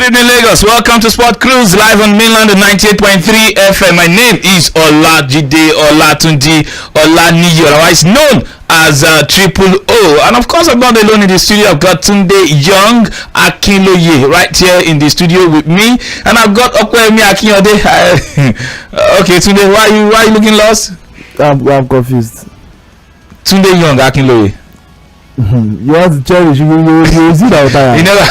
Good evening, Lagos. Welcome to Sport Cruise live on mainland 98.3 FM. My name is Olajide Olatunji Olaniyi, otherwise known as Triple O. And of course, I'm not alone in the studio. I've got Tunde Young Akinloye right here in the studio with me, and I've got Okwemi Akinyode. Okay, Tunde, why are you looking lost? I'm confused. Tunde Young Akinloye. You want to cherish? You see that time. You never.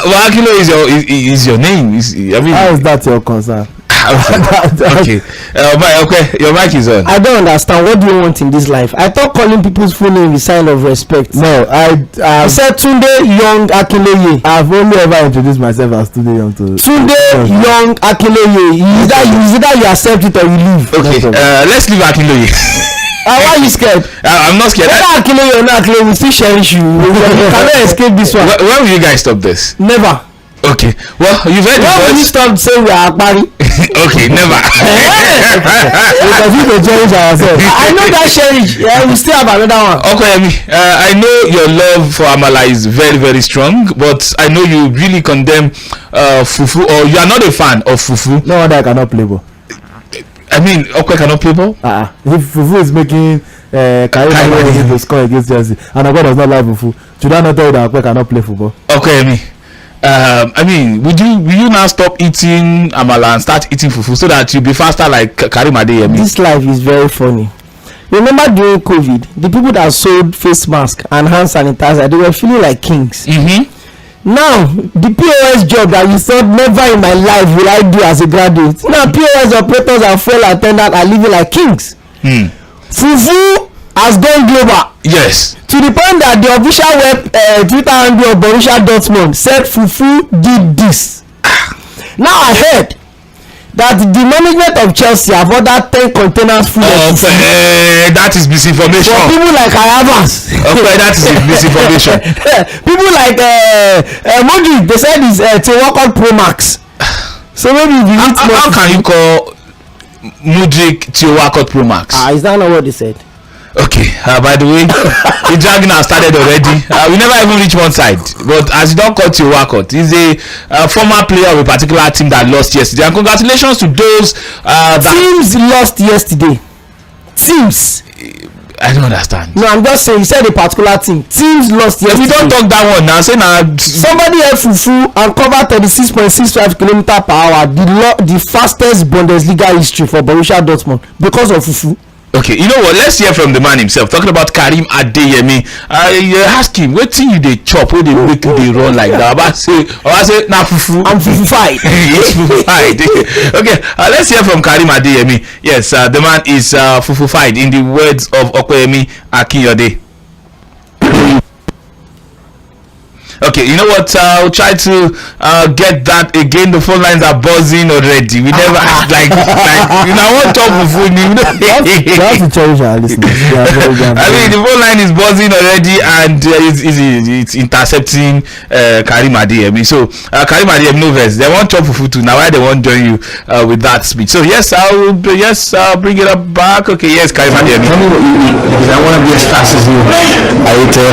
Well, Akilo is your name. How is that your concern? Okay. Your mic is on. I don't understand. What do you want in this life? I thought calling people's full name is a sign of respect. No, I said Tunde Young Akinloye. I've only ever introduced myself as Tunde Young to Tunde Young Akinloye. Either you accept it or you leave. Okay. Let's leave Akinloye. Why are you scared? I'm not scared. Whether Akinloye or not Akinloye, we still cherish you. You cannot escape this one. When will you guys stop this? Never. Okay. Well, you've heard when will you stop saying we are Akpari? Okay, never. Because we can cherish ourselves. I know that cherish. Yeah, we still have another one. Okay, I know your love for Amala is very, very strong, but I know you really condemn Fufu, or you are not a fan of Fufu. No wonder I cannot play ball. I mean, Okwe cannot play ball? If Fufu is making Karim to score against Chelsea, and Okwe does not like Fufu, should I not tell you that Okwe cannot play football? Okay, I mean, will you now stop eating Amala and start eating Fufu so that you'll be faster like Karim Adeyemi? This life is very funny. Remember during COVID, the people that sold face mask and hand sanitizer, they were feeling like kings. Mm-hmm. Now, the POS job that you thought never in my life will I do as a graduate. Now, POS operators and fuel attendants are living like kings. Fufu has gone global. Yes. To the point that the official web Twitter handle of Borussia Dortmund said Fufu did this. Now I heard that the management of Chelsea have ordered 10 containers full of Fufu. That is misinformation. For people like Ayavas. Okay, that is misinformation. People like Modric, they said it's to work on Pro Max. So maybe if you eat how can you call Modric to work on Pro Max? Is that not what they said? Okay, by the way, the dragging has started already. We never even reach one side, but as you don't cut your workout, he's a former player of a particular team that lost yesterday, and congratulations to those teams lost yesterday. Teams, I don't understand. No, I'm just saying, you said a particular team. Teams lost yesterday. We don't talk that one now. Say now somebody had Fufu and covered 36.65 km per hour, the fastest Bundesliga history for Borussia Dortmund because of Fufu. Okay, you know what? Let's hear from the man himself. Talking about Karim Adeyemi. Ask him, what thing you they chop? What they make you they run like that? I say, nah, Fufu. I'm Fufu-fied. It's Fufu-fied. Okay, let's hear from Karim Adeyemi. Yes, the man is Fufu-fied, in the words of Okwemi Akinyode. Okay, you know what? I'll try to get that again. The phone lines are buzzing already. We never like you know what talk before you know. You have to cherish our listeners. I mean, the phone line is buzzing already, and it's intercepting Karim Adeyemi. So Karim Adeyemi knows they want chop fufu too. Now why they won't join you with that speech? So yes, I'll bring it up back. Okay, yes, Karim Adeyemi. I want to be as fast as you. I eat a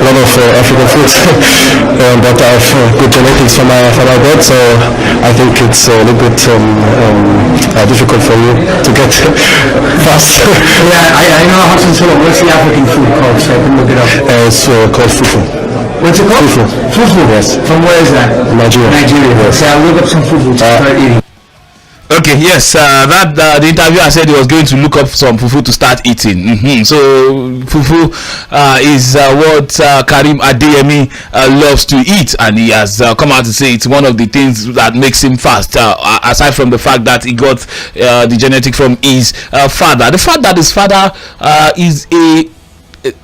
lot of African foods. But I have good genetics for my dad, so I think it's a little bit difficult for you to get fast. Yeah, I know Hassan Solo. What's the African food called? So I can look it up. It's called fufu. What's it called? Fufu. Fufu. Yes. From where is that? Nigeria. Yes. So I'll look up some fufu to start eating. Okay, yes, the interviewer said he was going to look up some fufu to start eating. So fufu is what Karim Adeyemi loves to eat, and he has come out to say it's one of the things that makes him fast, aside from the fact that he got the genetic from his father. The fact that his father is a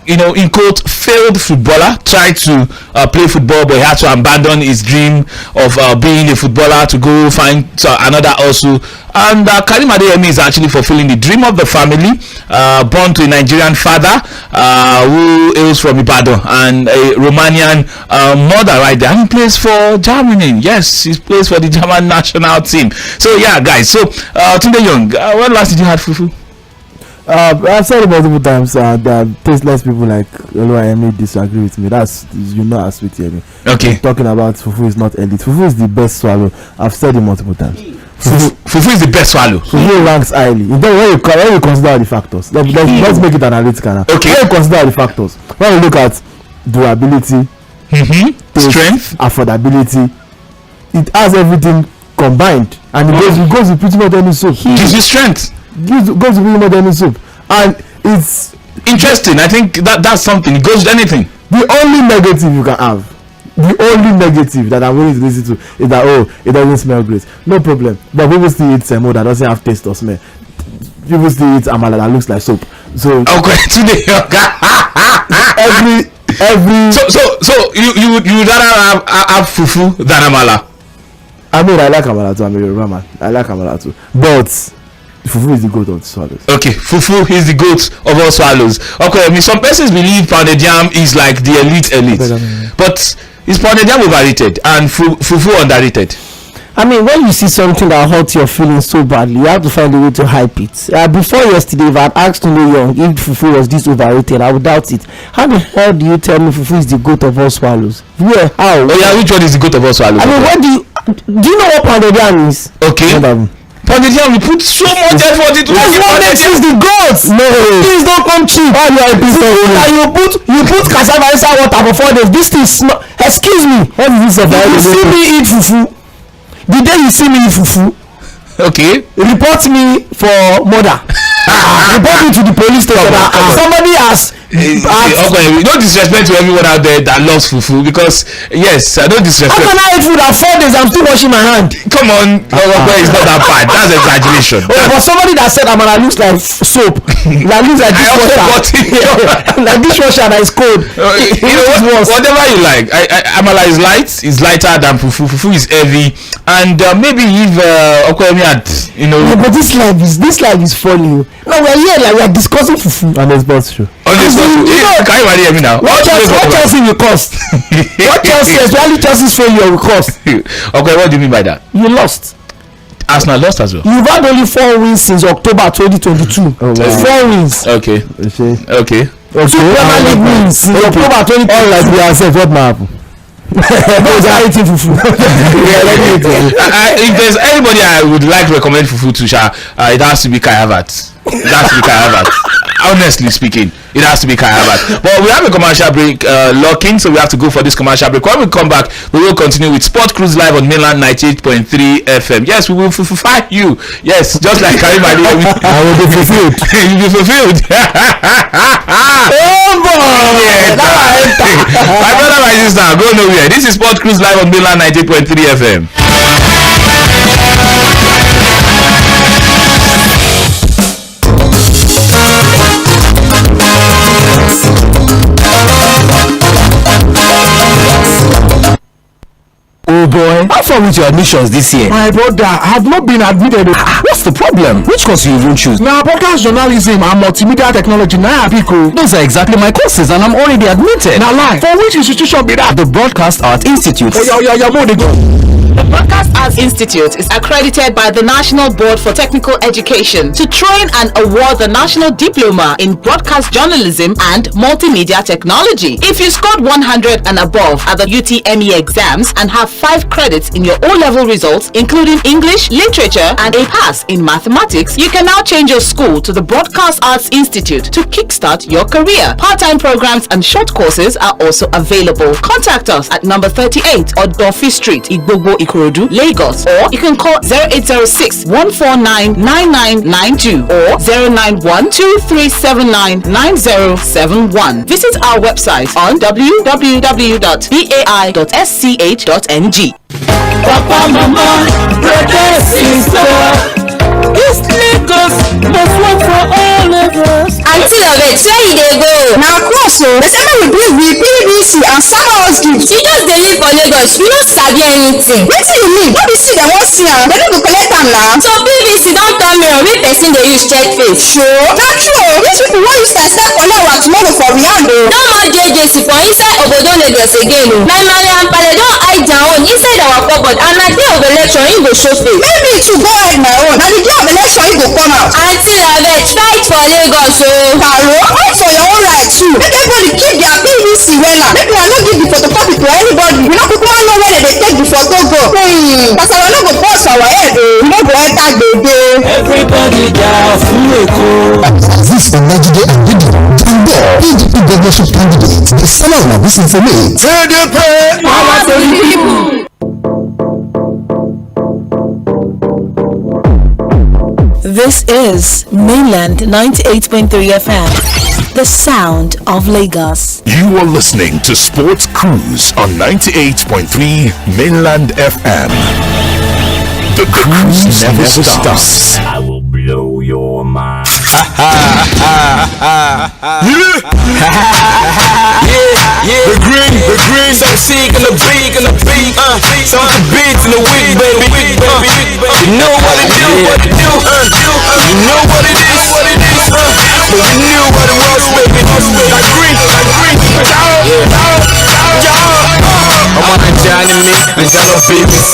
in quote failed footballer, tried to play football, but he had to abandon his dream of being a footballer to go find another also. And Karim Adeyemi is actually fulfilling the dream of the family, born to a Nigerian father who hails from Ibadan, and a Romanian mother right there, and he plays for Germany. Yes, he plays for the German national team. So yeah, guys, so Tunde Young, when last did you have fufu? I've said it multiple times. Tasteless people like Oluwayemi disagree with me. That's as with me. Okay. Talking about fufu is not elite. Fufu is the best swallow. I've said it multiple times. Fufu is the best swallow. Fufu ranks highly. When you consider the factors, let's make it analytical now. Okay. When you consider the factors, when you look at durability, taste, strength, affordability, it has everything combined, and it goes with pretty much any soup. gives you strength. Goes with pretty much any soup, and it's Interesting. I think that's something. It goes with anything. the only negative you can have. The only negative that I'm willing to listen to is that it doesn't smell great. No problem, but people still eat semo that doesn't have taste or smell. People still eat amala that looks like soap. So Okay, today. every So you would rather have fufu than amala. I mean, I like amala too. I'm a Yoruba man. I like amala too, but fufu is the goat of the swallows. Okay, fufu is the goat of all swallows. Okay, I mean, some persons believe pounded yam is like the elite, but is pounded yam overrated and fufu underrated? I mean, when you see something that hurts your feelings so badly, you have to find a way to hype it. Before yesterday, if I had asked Tunde Young if fufu was this overrated, I would doubt it. How the hell do you tell me fufu is the goat of all swallows? Where? How? Oh yeah, which one is the goat of all swallows? I mean, what do you know what pounded yam is? Okay. Pounded yam, we put so much effort into That's what makes it the goat. No, Things don't come cheap. why you hyping something? And you put cassava inside water for 4 days. This thing smell. Excuse me. What is this about? You see me eat fufu. The day you see me eat fufu, Okay. report me for murder. Report me to the police station. Somebody has Okay, no disrespect to everyone out there that loves fufu, because yes, I don't how disrespect. can I eat food at 4 days? I'm still washing my hand. Come on, it's not that bad. That's exaggeration. For somebody that said amala looks like soap, that looks like I also got dishwasher, like dishwasher that is cold. You know what, whatever you like. Amala is light, is lighter than fufu. Fufu is heavy, and maybe if Okoyemi had, Yeah, but this life is funny. No, we're here like we're discussing fufu. And it's sports show. can you marry me now? What Chelsea will cost? What Chelsea, especially Chelsea's failure will cost? Okay, what do you mean by that? You lost. Arsenal lost as well. You've had only 4 wins since October 2022. Oh, wow. 4 wins. Okay. Okay. 2 Premier League wins since October 2022. All like we are said, what might happen? If there's anybody I would like to recommend fufu to, it has to be Kai Havertz. Honestly speaking, it has to be Kai Havertz. But we have a commercial break locking, so we have to go for this commercial break. When we come back, we will continue with Sport Cruise Live on Mainland 98.3 FM. Yes, we will fight you. Yes, just like Karim Ali. I will be fulfilled. You'll be fulfilled. Oh boy! My brother, my sister, go nowhere. This is Sport Cruise Live on Mainland 98.3 FM. Oh boy, how far with your admissions this year? My brother, I have not been admitted. What's the problem? Which course you even choose? Now, broadcast journalism and multimedia technology. Now, Pico. Those are exactly my courses and I'm already admitted. Now, lie. For which institution be that? The Broadcast Art Institute. Your money go. The Broadcast Arts Institute is accredited by the National Board for Technical Education to train and award the National Diploma in Broadcast Journalism and Multimedia Technology. If you scored 100 and above at the UTME exams and have 5 credits in your O-level results, including English, Literature, and a pass in Mathematics, you can now change your school to the Broadcast Arts Institute to kickstart your career. Part-time programs and short courses are also available. Contact us at number 38 Odofi Street, Igbogbo, Ikorodu, Lagos, or you can call 0806 149 9992 or 091237999071. Visit our website on www.bai.sch.ng. Papa, Mama, brother, sister, this Lagos must work for all of us. Aunty of it, where you dey go? Na cross o. The same we bring with PVC and Sama gift. You just dey live for Lagos, you no sabi anything. Wetin you mean? No be see dem wan see am, dem no go collect am na. So PVC don turn mirror wey person dey use check face. Sure, na true o. These people wan use am sell kolewa tomorrow for Riyadh o. No more JJC for inside obodo Lagos again o. My Mariam Pale don hide their own inside our cupboard and na day of election im go show face. Maybe you too go hide my own. Na the day of election you go come out. Aunty Lavette, fight for for Lagos o. Paro, wait for your own right too. Make everybody keep their PVC wella. Make una no give the photocopy to anybody. We no people wan know where they take the photo go. Kasala no go burst our head o. We no go enter gbege. Everybody gas fún Èkó. This is Najide Adedo, Jumbo, PDP governorship candidate. The seller of this information. PDP, power to the people. This is Mainland 98.3 FM, the sound of Lagos. You are listening to Sports Cruise on 98.3 Mainland FM. The cruise never stops. I will blow your mind. The green, so sick and the beat, so the beats in the week, baby. You know what it do, you know what it is, but you knew what it was, baby. Like green, I'm on Johnny me, Najano BBC,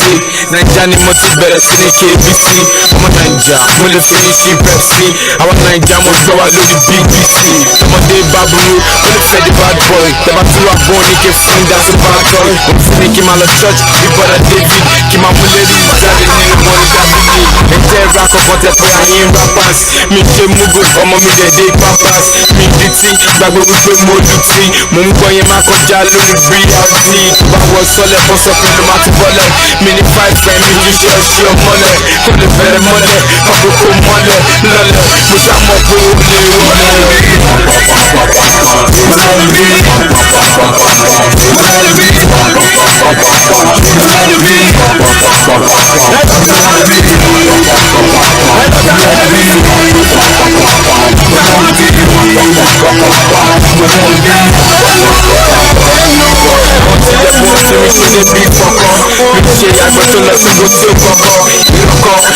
Najani Moti better than KBC. I'm on Naija, I'm gonna finish in Pepsi. I want Naija, I'm gonna go out to the BBC. I'm on Dave Babu, I'm gonna fed the bad boy. The Batu Aboni, get fling that's a bad toy. I'm finishing my church, we brother David. Keep my lady, daddy, nigga, money, daddy. And tell rock of what they play, I ain't rappers. Me, Jim Mugu, I'm on me, the day papas. Me, DT, like we pay more duty. Mungo, you might go jalo, reality. Was solid for something to my wallet. Mini fight for me, you share money. Call it better money, couple cool money. Lole, push out my boy,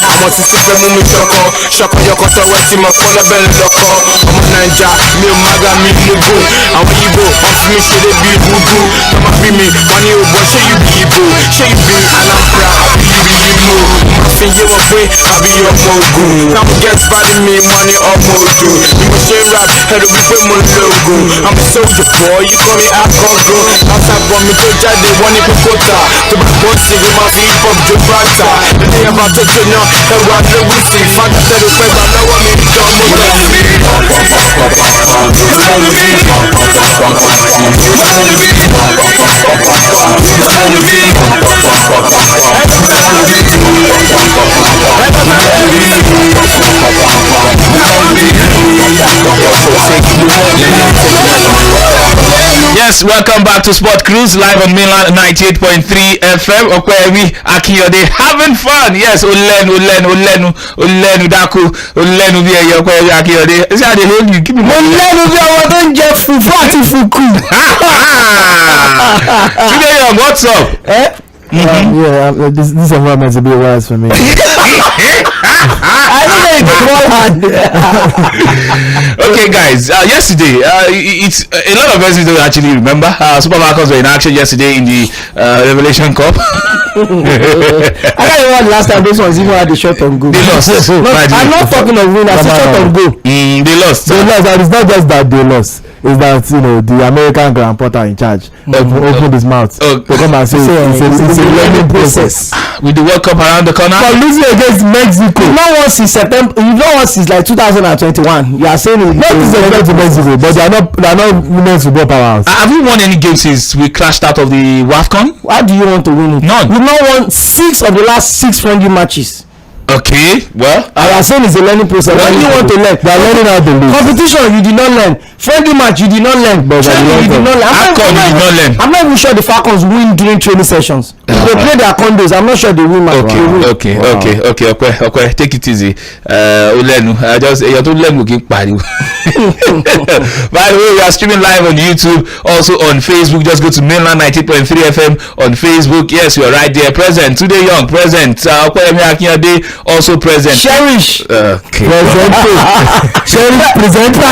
àwọn ti ti fẹ́ mú mi ṣọkọ ṣọkọyọkọ tọwọ́ tí mo fọ́ lọ́bẹ̀ lọ́kọ ọmọ naija mi ò mága mi mugu àwọn ibo wọn fi mi ṣeré bí gbogbo tọmọ bí mi wọn ní ògbọ ṣé yìí bí ibo ṣé yìí bí Anambra àbí yìí yìí mo máa fi yé wọn pé àbí ọmọ ogun káwọn get bad mi wọn ní ọmọ ojú bí mo ṣe rap ẹrù wípé mo lo ogun I'm a soldier boy you call me akọgun látàgbọ́n mi tó jáde wọ́n ní kókótà tó bá gbọ́ sí i máa fi hip hop jó bàtà lẹ́yìn ẹ̀bà tó jóná ẹ̀rù àdéhùn sí i fàdà tẹ̀lé pẹ́ gbà lọ́wọ́ mi jọ mo lọ sí i. Yes, welcome back to Sport Cruise live on Mainland 98.3 FM. Okwemi Akiyode having fun. Yes, Olenu Daku, Olenu bi eye Okwemi Akiyode. Is that the whole you keep me? Olenu bi àwọn tó ń jẹ fufu àti fuku. Today, what's up? This environment is a bit wise for me. Okay, guys. Yesterday, it's a lot of us don't actually remember. Super Falcons were in action yesterday in the Revelation Cup. I can't remember the last time those ones even had a shot on goal. They lost. I'm not talking of winners. A shot on goal. They lost. They lost, and it's not just that they lost. It's that the American Grand Porter in charge opened his mouth to come and say it's a learning process. With the World Cup around the corner. For losing against Mexico. You've not won since September. You've not won since like 2021. You are saying it. Not since Mexico, but they are not women's football powerhouse. Have you won any games since we crashed out of the WAFCON? How do you want to win it? None. We've not won 6 of the last 6 friendly matches. Okay, well, I was saying it's a learning process. When you want to learn, they are learning how to lose. Competition, you did not learn. Friendly match, you did not learn. Training, you did not learn. I'm not even sure the Falcons win during training sessions. They play their condos. I'm not sure they win. Okay. Take it easy. Olenu, you don't learn looking party. By the way, we are streaming live on YouTube, also on Facebook. Just go to Mainland 90.3 FM on Facebook. Yes, you are right there. Present Today Young, present. Okwemi Akiyode also present. Cherish. Okay. Cherish presenter.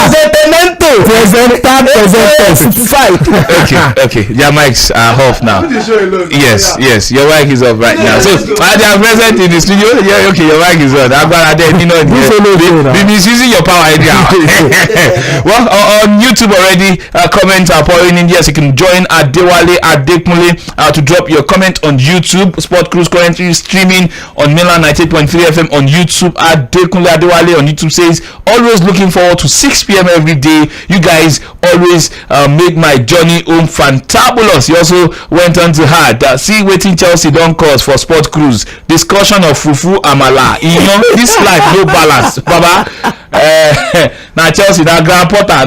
Okay. Your mics are off now. Yes, your mic is off right now. So they are present in the studio. Yeah, okay, your mic is on. Be misusing your power idea. Well, on YouTube already, comments are pouring in. Yes, you can join Adewale Adekunle to drop your comment on YouTube. Sport Cruise currently streaming on Mainland 98.3 FM on YouTube. Adekunle Adewale on YouTube says, always looking forward to 6 p.m. every day. You guys always make my journey home fantabulous. He also went on to add, see waiting Chelsea don't cause for Sport Cruise. Discussion of fufu amala. You know, this life no balance. Baba. Now Chelsea, now Grand Potter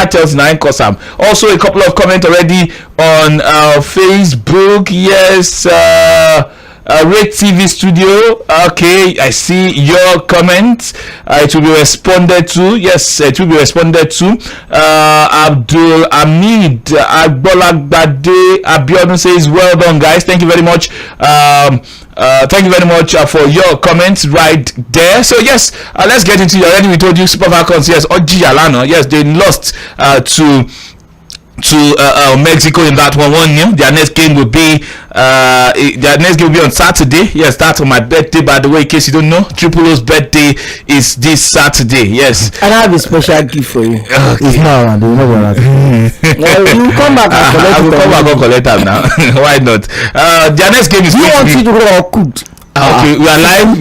Chelsea now in Kosam. Also a couple of comments already on Facebook. Yes, Rate TV Studio. Okay, I see your comment. It will be responded to. Yes, it will be responded to. Abdul Hamid Agbolagbade Abiodun says, well done, guys. Thank you very much. Thank you very much for your comments right there. So yes, let's get into it. Already we told you Super Falcons. Yes, Oji Alano. Yes, they lost to Mexico in that 1-1. Their next game will be on Saturday. Yes, that's on my birthday, by the way, in case you don't know. Triple O's birthday is this Saturday. Yes, and I have a special gift for you. Okay. It's not around. You know what? You come back and collect it. I will come back and collect them now. Why not? Their next game is. You want it to go or cooked? Okay, we are live.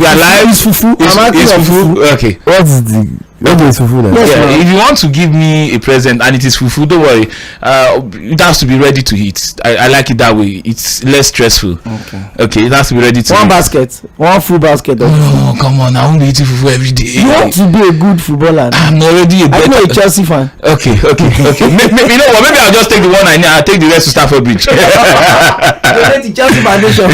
It's fufu. It's fufu. Okay. What's the? What is fufu then? Yeah, if you want to give me a present and it is fufu, don't worry. It has to be ready to eat. I like it that way. It's less stressful. Okay, it has to be ready to one eat. One full basket. Oh, come on! I won't be eating fufu every day. You want to be a good footballer? I'm already a better. I'm a Chelsea fan. Okay. Maybe, you know what? Maybe I'll just take the one I need. I'll take the rest to Stamford Bridge. The Chelsea Foundation.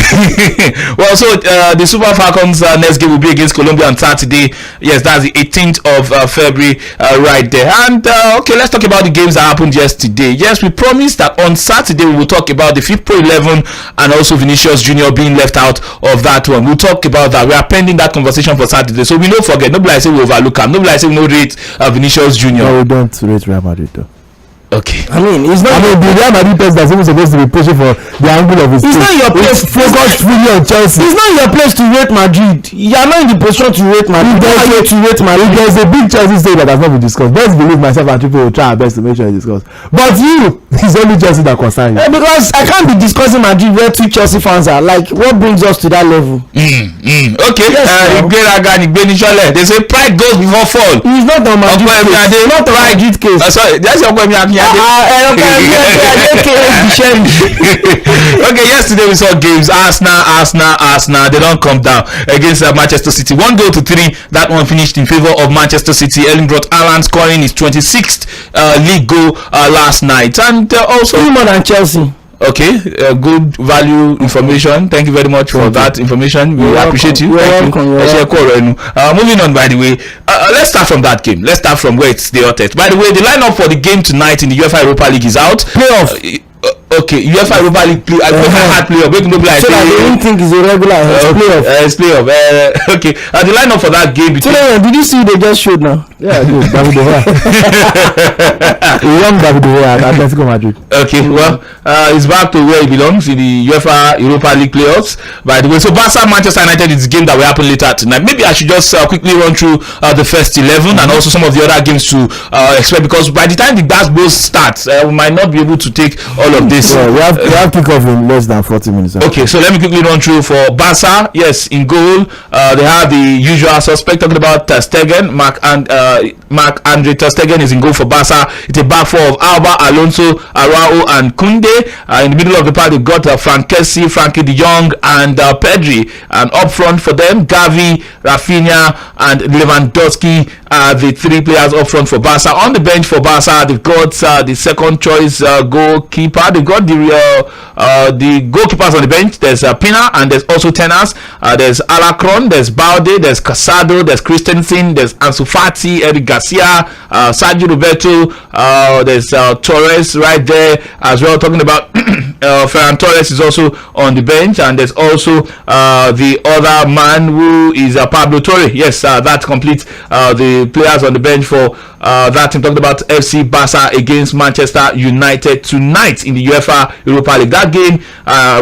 Well, so the Super Falcons next game will be against Colombia on Saturday. Yes, that's the 18th of February right there. And okay, let's talk about the games that happened yesterday. Yes, we promised that on Saturday we will talk about the FIFPro 11 and also Vinicius Junior being left out of that one. We'll talk about that. We are pending that conversation for Saturday, so we don't forget. Nobody say we overlook him. Nobody say we don't rate Vinicius Junior. No, we don't rate Real Madrid though. Okay. I mean, it's not. the Real Madrid person that's even supposed to be pushing for the angle of his. It's not your place. Focused fully on Chelsea. It's not your place to rate Madrid. You are not in the position to rate Madrid. There's a big Chelsea state that has not been discussed. Best believe myself and people will try our best to make sure it's discussed. But it's only Chelsea that concerns you. Because I can't be discussing Madrid where two Chelsea fans are. Like, what brings us to that level? Okay. They say pride goes before fall. It's not on Madrid case. It's not on Madrid case. Sorry, that's your question. Okay, yesterday we saw games. Arsenal, they don't come down against Manchester City. 1-3. That one finished in favor of Manchester City. Erling Braut Haaland scoring his 26th league goal last night, and also more than Chelsea. Okay, good value information. Thank you very much for that information. We appreciate you. Moving on, by the way, let's start from that game. Let's start from where it's the hottest. By the way, the lineup for the game tonight in the UEFA Europa League is out. Playoff. Okay, UEFA Europa League play. I had playoff. So that they don't think it's a regular playoff. It's playoff. Okay, the lineup for that game. So did you see they just showed now? Yeah, good. David De Gea. Young David De Gea at Atletico Madrid. Okay, well, he's back to where he belongs in the UEFA Europa League playoffs. By the way, so Barca Manchester United is the game that will happen later tonight. Maybe I should just quickly run through the first 11 and also some of the other games to expect, because by the time the basketball starts, we might not be able to take all of this. Yeah, we have kickoff in less than 40 minutes. Okay, so let me quickly run through for Barca. Yes, in goal, they have the usual suspect, talking about Ter Stegen. Marc-Andre Ter Stegen is in goal for Barca. It's a back four of Alba, Alonso, Araujo, and Koundé. In the middle of the park, they've got Frank Kessie, Frankie de Jong, and Pedri. And up front for them, Gavi, Rafinha, and Lewandowski are the three players up front for Barca. On the bench for Barca, they've got the second choice goalkeeper. They've got the goalkeepers on the bench. There's Pina, and there's also Tenas. There's Alacron, there's Balde, there's Casado, there's Christensen, there's Ansu Fati, Eric Garcia, Sergio Roberto, there's Torres right there as well, talking about Ferran Torres is also on the bench, and there's also the other man who is Pablo Torre. Yes, that completes the players on the bench for that team. Talking about FC Barca against Manchester United tonight in the UEFA Europa League. That game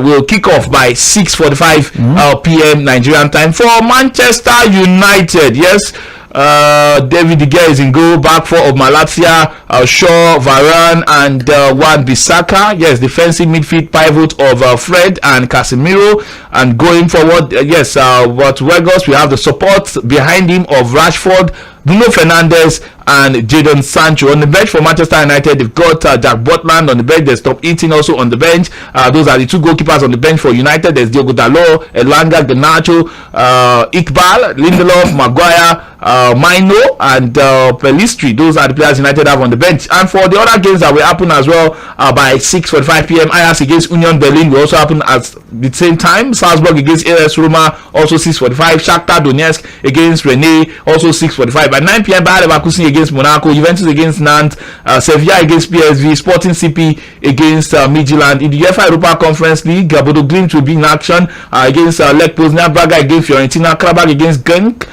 will kick off by 6:45 p.m. Nigerian time for Manchester United. Yes. David De Gea is in goal, back four of Malacia, Shaw, Varane, and Wan-Bissaka. Yes, defensive midfield pivot of Fred and Casemiro, and going forward, but Weghorst, we have the support behind him of Rashford, Bruno Fernandes, and Jadon Sancho. On the bench for Manchester United, they've got Jack Butland on the bench. There's Top Eating also on the bench. Those are the two goalkeepers on the bench for United. There's Diogo Dalot, Elanga, Garnacho, Iqbal, Lindelof, Maguire, Maino, and Pelistri. Those are the players United have on the bench. And for the other games that will happen as well by 6:45 p.m., Ajax against Union Berlin will also happen at the same time. Salzburg against AS Roma, also 6:45. Shakhtar Donetsk against Rennes, also 6:45. By 9 p.m., Bayer Leverkusen against Monaco, Juventus against Nantes, Sevilla against PSV, Sporting CP against Midtjylland. In the UEFA Europa Conference League, Bodo Glimt will be in action against Lech Poznan, Braga against Fiorentina, Karabakh against Ghent,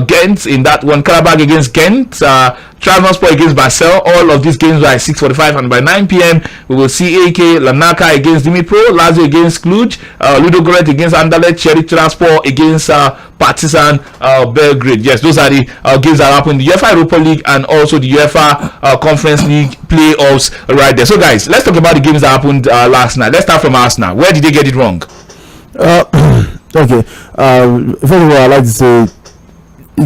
Ghent in that one, Karabakh against Ghent, Trabzonspor against Basel. All of these games are at 6:45, and by 9 p.m. we will see AK Larnaca against Dnipro, Lazio against Cluj, Ludogorets against Anderlecht, Cheric against Partizan Belgrade. Yes, those are the games that happen in the UEFA Europa League and also the UEFA Conference League playoffs right there. So guys, let's talk about the games that happened last night. Let's start from Arsenal. Where did they get it wrong? Okay, first of all, I'd like to say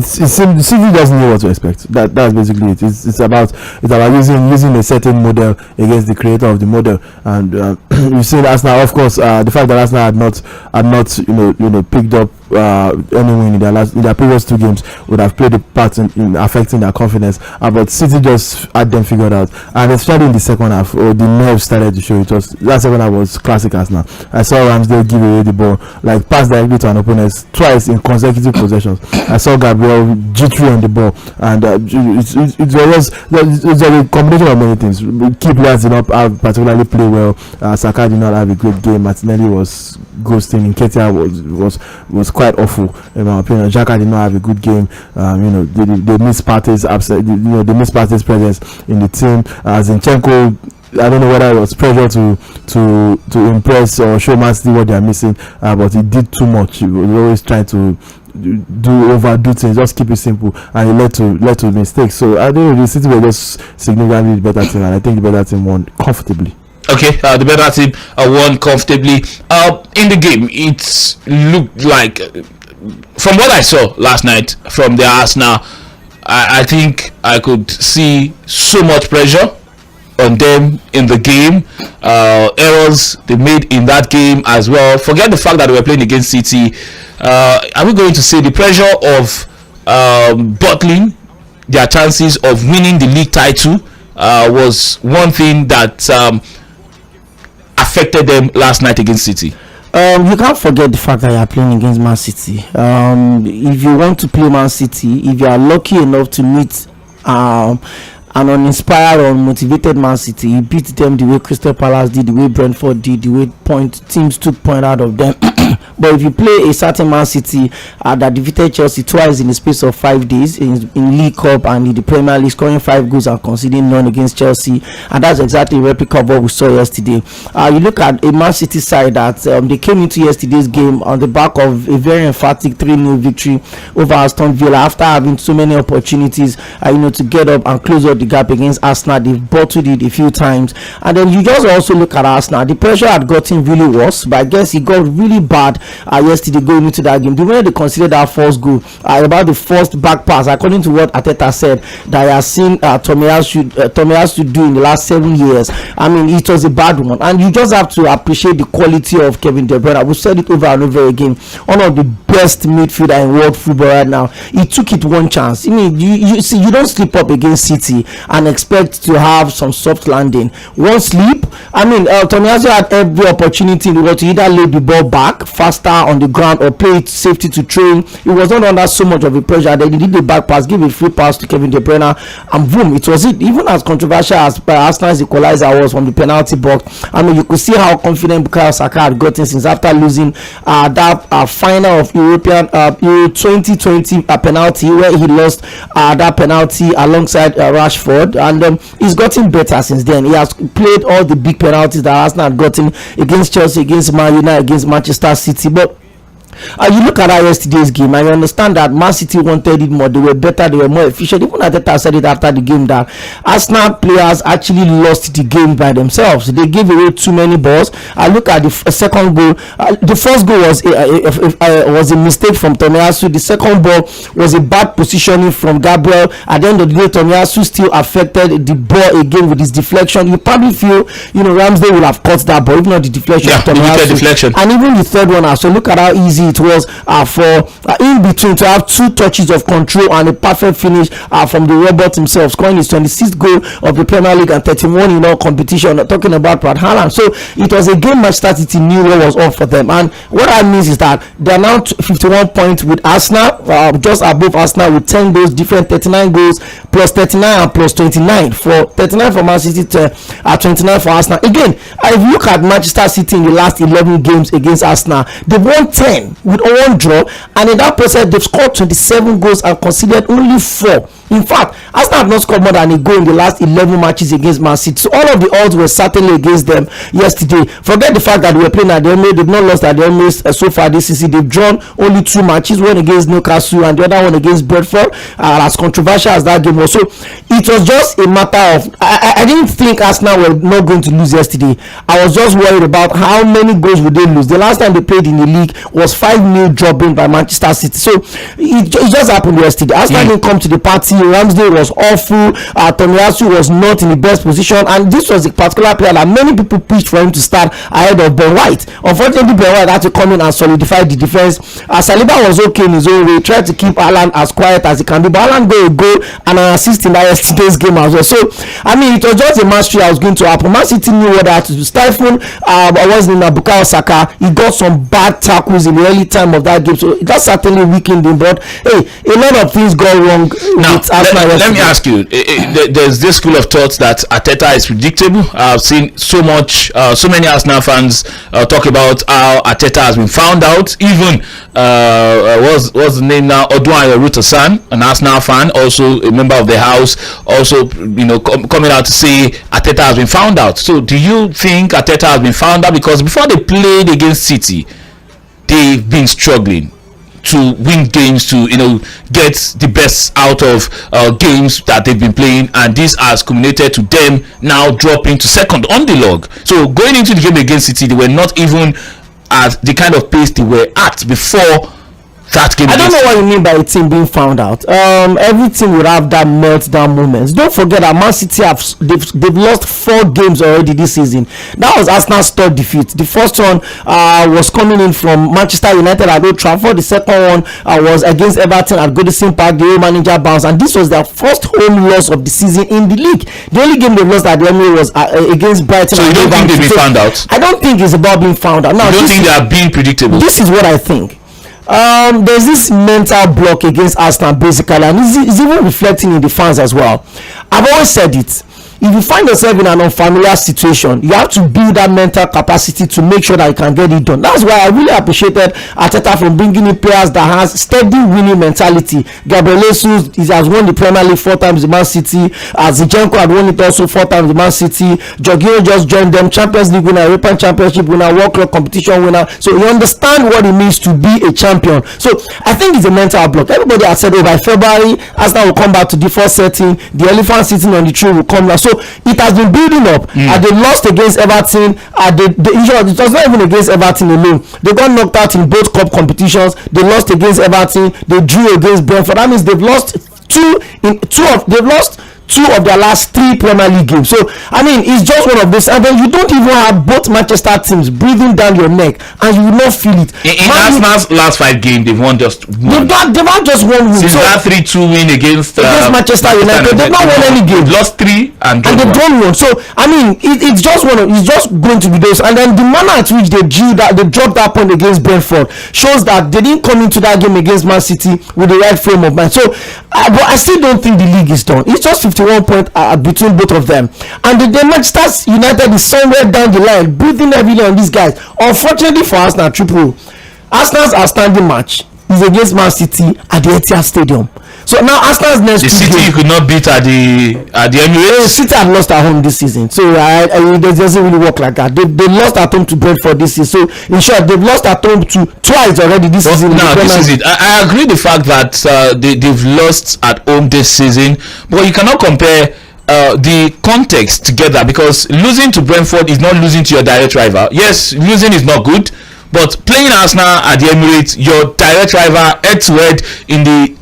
City doesn't know what to expect. That's basically it. It's about using a certain model against the creator of the model, and you've seen Arsenal. Of course, the fact that Arsenal had not picked up any win in their previous two games would have played a part in affecting their confidence. But City just had them figured out, and especially in the second half, the nerves started to show. That second half was classic Arsenal. I saw Ramsdale give away the ball, like pass directly to an opponent twice in consecutive possessions. I saw Gabriel jittery on the ball, and it was a combination of many things. Key players did not particularly play well. Saka did not have a great game. Martinelli was ghosting. Nketiah was quite awful in my opinion. Xhaka did not have a good game. They missed Partey's absence. They missed Partey's presence in the team. Zinchenko, I don't know whether it was pressure to impress or show mastery what they are missing, but he did too much. He was always trying to overdo things, just keep it simple, and it led to mistakes. So I think the City were just significantly the better team, and I think the better team won comfortably. Okay, the better team won comfortably. In the game, it looked like, from what I saw last night from the Arsenal, I think I could see so much pressure on them in the game. Errors they made in that game as well. Forget the fact that they were playing against City. Are we going to say the pressure of bottling their chances of winning the league title was one thing that affected them last night against City? You can't forget the fact that you are playing against Man City. If you want to play Man City, if you are lucky enough to meet an uninspired or unmotivated Man City, you beat them the way Crystal Palace did, the way Brentford did, the way teams took point out of them. But if you play a certain Man City that defeated Chelsea twice in the space of 5 days in League Cup and in the Premier League, scoring 5 goals and conceding none against Chelsea, and that's exactly a replica of what we saw yesterday. You look at a Man City side that they came into yesterday's game on the back of a very emphatic 3-0 victory over Aston Villa after having so many opportunities to get up and close up the gap against Arsenal. They've bottled it a few times, and then you just also look at Arsenal. The pressure had gotten really worse, but I guess it got really bad yesterday going into that game. The way they considered that first goal about the first back pass, according to what Arteta said, that I have seen Tomiyasu do in the last 7 years. I mean, it was a bad one, and you just have to appreciate the quality of Kevin De Bruyne. We said it over and over again. One of the best midfielder in world football right now. He took it one chance. I mean, you see, you don't slip up against City and expect to have some soft landing. One slip, I mean, Tomiyasu had every opportunity in the world to either lay the ball back fast faster on the ground or play it safety to train. He was not under so much of a pressure. Then he did the back pass, give a free pass to Kevin De Bruyne, and boom, it was it. Even as controversial as Arsenal's equalizer was from the penalty box, I mean, you could see how confident Bukayo Saka had gotten since after losing that final of European Euro 2020 penalty, where he lost that penalty alongside Rashford, and he's gotten better since then. He has played all the big penalties that Arsenal had gotten against Chelsea, against Man United, against Manchester City. But you look at that yesterday's game and you understand that Man City wanted it more. They were better, they were more efficient. Even Arteta said it after the game that Arsenal players actually lost the game by themselves. They gave away too many balls. I look at the second goal. The first goal was a mistake from Tomiyasu. The second ball was a bad positioning from Gabriel. At the end of the day, Tomiyasu still affected the ball again with his deflection. You probably feel, Ramsdale would have caught that ball, if not the deflection of Tomiyasu. Deflection. And even the third one, so look at how easy it was for in between to have 2 touches of control and a perfect finish from the robot himself, scoring his 26th goal of the Premier League and 31 in all competition. Talking about Brad Haaland. So it was a game Manchester City knew what was up for them, and what that means is that they are now 51 points with Arsenal, just above Arsenal with 10 goals different, 39 goals plus 39 and plus 29 for 39 for Man City to 29 for Arsenal. Again, if you look at Manchester City in the last 11 games against Arsenal, they've won 10 with one draw, and in that process they've scored 27 goals and conceded only 4. In fact, Arsenal have not scored more than a goal in the last 11 matches against Man City. So all of the odds were certainly against them yesterday. Forget the fact that they were playing at the Emirates. They've not lost at the Emirates so far this season. They've drawn only 2 matches, one against Newcastle and the other one against Brentford. As controversial as that game was, so it was just a matter of I didn't think Arsenal were not going to lose yesterday. I was just worried about how many goals would they lose. The last time they played in the league was 5-0 dropping by Manchester City. So it just happened yesterday. Arsenal didn't come to the party. Ramsdale was awful. Tomiyasu was not in the best position, and this was a particular player that many people pitched for him to start ahead of Ben White. Unfortunately, Ben White had to come in and solidify the defense. Saliba was okay in his own way, tried to keep Haaland as quiet as he can be, but Haaland got a goal and an assist in that yesterday's game as well. So I mean, it was just a mastery that was going to happen. Man City knew what they had to do. Stifle Bukayo Saka. He got some bad tackles in the early time of that game, so that certainly weakened him. But hey, a lot of things go wrong with Arsenal. Let me ask you, there's this school of thought that Arteta is predictable. I've seen so many Arsenal fans talk about how Arteta has been found out. Even what's the name now, Odwan Ruta-san, an Arsenal fan, also a member of the house, also coming out to say Arteta has been found out. So do you think Arteta has been found out? Because before they played against City, they've been struggling to win games, to get the best out of games that they've been playing, and this has culminated to them now dropping to second on the log. So going into the game against City, they were not even at the kind of pace they were at before that game. I don't know what you mean by a team being found out. Every team would have that meltdown moments. Don't forget that Man City they've lost 4 games already this season. That was Arsenal's 3rd defeat. The first one was coming in from Manchester United at Old Trafford. The second one was against Everton at Goodison Park. The old manager bounced, and this was their first home loss of the season in the league. The only game they lost at the Emirates was against Brighton. So you don't think they've been found out? I don't think it's about being found out. Now, you don't think they are being predictable? This is what I think. There's this mental block against Arsenal basically, and it's even reflecting in the fans as well. I've always said it. If you find yourself in an unfamiliar situation, you have to build that mental capacity to make sure that you can get it done. That's why I really appreciated Arteta from bringing in players that has steady winning mentality. Gabriel Jesus has won the Premier League 4 times in Man City. Zinchenko had won it also 4 times in Man City. Jorginho just joined them, Champions League winner, European Championship winner, World Cup competition winner. So you understand what it means to be a champion. So I think it's a mental block. Everybody has said, by February, Arsenal will come back to default setting. The elephant sitting on the tree will come down. So it has been building up. And they lost against Everton. It was not even against Everton alone. They got knocked out in both cup competitions. They lost against Everton. They drew against Brentford. That means they've lost 2 of their last 3 Premier League games. So I mean, it's just one of those, and then you don't even have both Manchester teams breathing down your neck, and you will not feel it. In Arsenal's last 5 games, they've won just one. They've had just one win. Since that 3-2 win against Manchester United, they've not won any game. Lost 3 and they've drawn 1. So I mean, it's just going to be those. And then the manner at which they dropped that point against Brentford shows that they didn't come into that game against Man City with the right frame of mind. So but I still don't think the league is done. It's just 51 points between both of them, and the Manchester United is somewhere down the line breathing heavily on these guys. Unfortunately for Arsenal, Arsenal's outstanding match is against Man City at the Etihad Stadium. So now Arsenal's next the City you could not beat at the Emirates. City had lost at home this season, so it doesn't really work like that. They lost at home to Brentford this season. So in short, they've lost at home to twice already this season. Now this is it. I agree the fact that they've lost at home this season, but you cannot compare the context together, because losing to Brentford is not losing to your direct rival. Yes, losing is not good, but playing Arsenal at the Emirates, your direct rival, head to head in the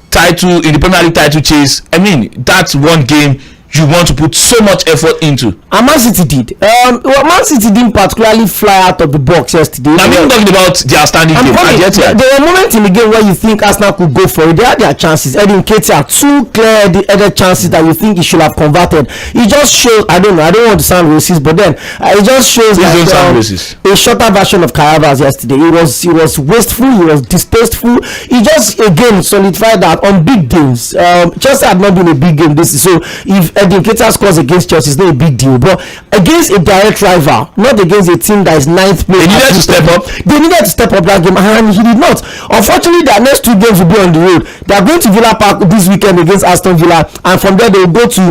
Premier League title chase, I mean, that's one game you want to put so much effort into. And Man City did. Man City didn't particularly fly out of the box yesterday. I'm even talking about the outstanding game. There were moments in the game where you think Arsenal could go for it. They had their chances. Edin Ketia had 2 clear other chances that you think he should have converted. It just shows, I don't want to sound racist, but then it just shows like a shorter version of Caravas yesterday. He was wasteful, he was distasteful. He just again solidified that on big games, Chelsea had not been a big game this season. So if Edin Ketia scores against Chelsea, it's not a big deal, but against a direct rival, not against a team that is 9th place, they needed to step up. They needed to step up that game, and he did not. Unfortunately, their next 2 games will be on the road. They are going to Villa Park this weekend against Aston Villa, and from there they will go to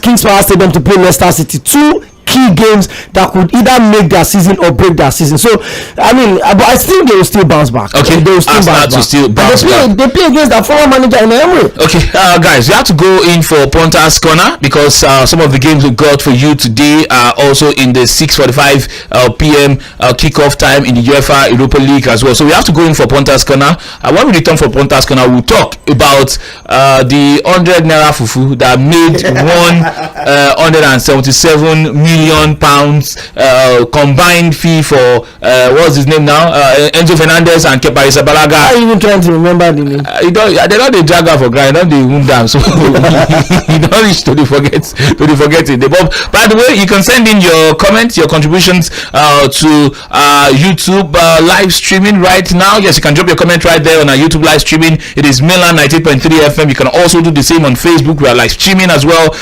King's Power Stadium to play Leicester City. 2 key games that could either make their season or break their season. So I mean, but I think they will still bounce back. Okay, they will still bounce back. They play against their former manager in Emery. Okay, guys, you have to go in for Ponta's Corner, because some of the games we got for you today are also in the 6:45 p.m. Kickoff time in the UEFA Europa League as well. So we have to go in for Ponta's Corner. When we return for Ponta's Corner, we'll talk about the 100 naira fufu that made 177 million pounds combined fee for what's his name now, Enzo Fernandez and Kepa Arrizabalaga. How are you even trying to remember the name? They don't they drag her for grind, don't they wound down, so you don't reach to the forgetting. But by the way, you can send in your comments, your contributions to YouTube live streaming right now. Yes, you can drop your comment right there on our YouTube live streaming. It is Mainland 98.3 FM. You can also do the same on Facebook. We are live streaming as well.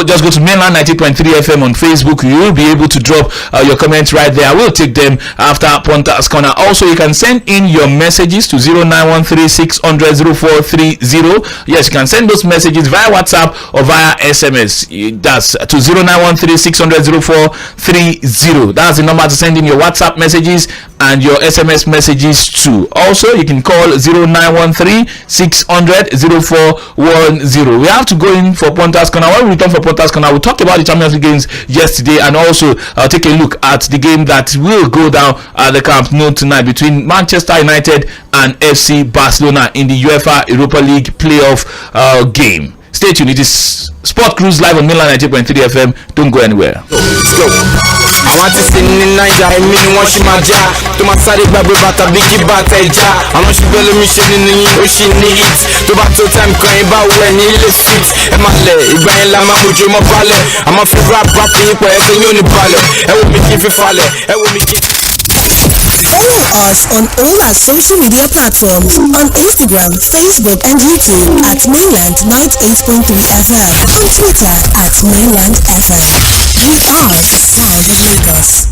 Just go to Mainland 98.3 FM on Facebook. You will be able to drop your comments right there. I will take them after Ponta's Corner. Also, you can send in your messages to 0913-600-0430. Yes, you can send those messages via WhatsApp or via SMS. That's to 0913-600-0430. That's the number to send in your WhatsApp messages and your SMS messages to. Also, you can call 0913-600-0410. We have to go in for Ponta's Corner. When we return for Ponta's Corner, we'll talk about the Champions League games yesterday, and also take a look at the game that will go down at the Camp Nou tonight between Manchester United and FC Barcelona in the UEFA Europa League playoff game. Stay tuned. It is Sport Cruise live on Mainland 98.3 FM. Don't go anywhere. Let's go. I want to sing in Niger, I mean one she my jaw. To my side baby bata biggie bata ja. I want she belly me she ni she need it. To back to time crying about when he lives fit. E ma le, Ibrahim la ma mujo mo bale. I'm a free rap rapping for every uni bale. E wo mi ki fi fale, e wo mi ki. Follow us on all our social media platforms on Instagram, Facebook, and YouTube at Mainland 98.3 FM. On Twitter at Mainland FM. We are the sound of Lagos.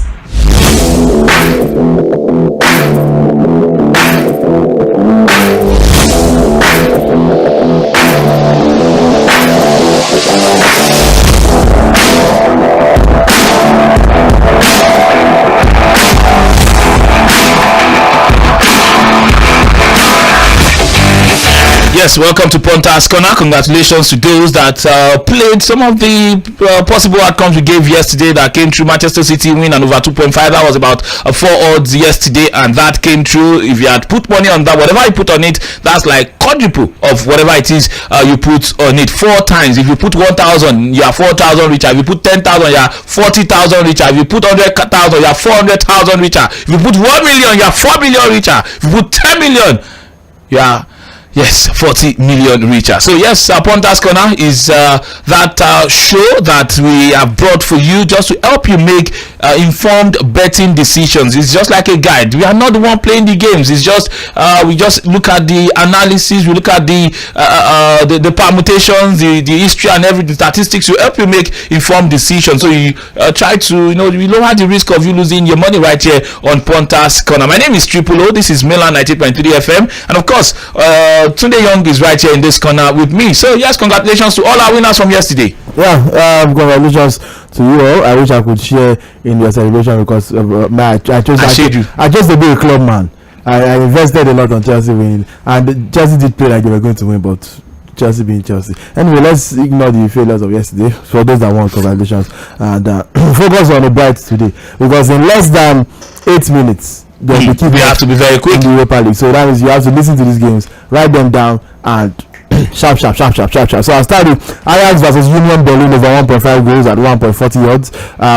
Yes, welcome to Pontas Corner. Congratulations to those that played some of the possible outcomes we gave yesterday that came through. Manchester City win and over 2.5. That was about 4 odds yesterday, and that came true. If you had put money on that, whatever you put on it, that's like quadruple of whatever it is you put on it. 4 times. If you put 1,000, you are 4,000 richer. If you put 10,000, you are 40,000 richer. If you put 100,000, you are 400,000 richer. If you put 1 million, you are 4 million richer. If you put 10 million, you are 40 million richer. So yes, Pontas Corner is that show that we have brought for you just to help you make informed betting decisions. It's just like a guide. We are not the one playing the games. It's just we just look at the analysis, we look at the permutations, the history and everything, statistics to help you make informed decisions. So you try to we lower the risk of you losing your money right here on Pontas Corner. My name is Triple O. This is Mainland 98.3 FM, and of course Tunde Young is right here in this corner with me. So yes, congratulations to all our winners from yesterday. Yeah, congratulations to you all. I wish I could share in your celebration because I chose to be a club man. I invested a lot on Chelsea winning, and Chelsea did play like they were going to win, but Chelsea being Chelsea. Anyway, let's ignore the failures of yesterday. For those that want, congratulations, and focus on the bright today, because in less than 8 minutes we have to be very quick in the Europa League. So that means you have to listen to these games, write them down, and sharp. So I'll start with Ajax versus Union Berlin over 1.5 goals at 1.40 odds.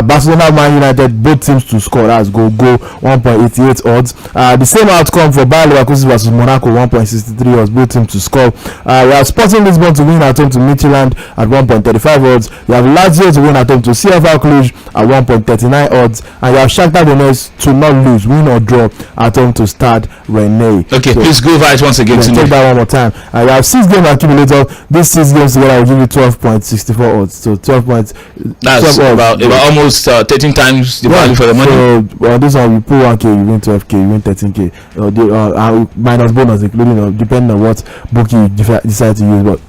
Barcelona, Man United, both teams to score. That's go 1.88 odds. The same outcome for Bayer Leverkusen versus Monaco, 1.63 odds, both teams to score. We have Sporting Lisbon to win at home to Midtjylland at 1.35 odds. We have Lazio to win at home to CFR Cluj at 1.39 odds, and you have Shakhtar Donetsk to not lose, win or draw at home to Stade Rennais. Okay, so please go over it once again. Take that one more time. You have 6 games accumulator. These 6 games together will give you 12.64 odds. So 12 points. That's about almost 13 times the value for the money. So on this one, you put 1k, you win 12k, you win 13k. Minus bonus, including depending on what book you decide to use. But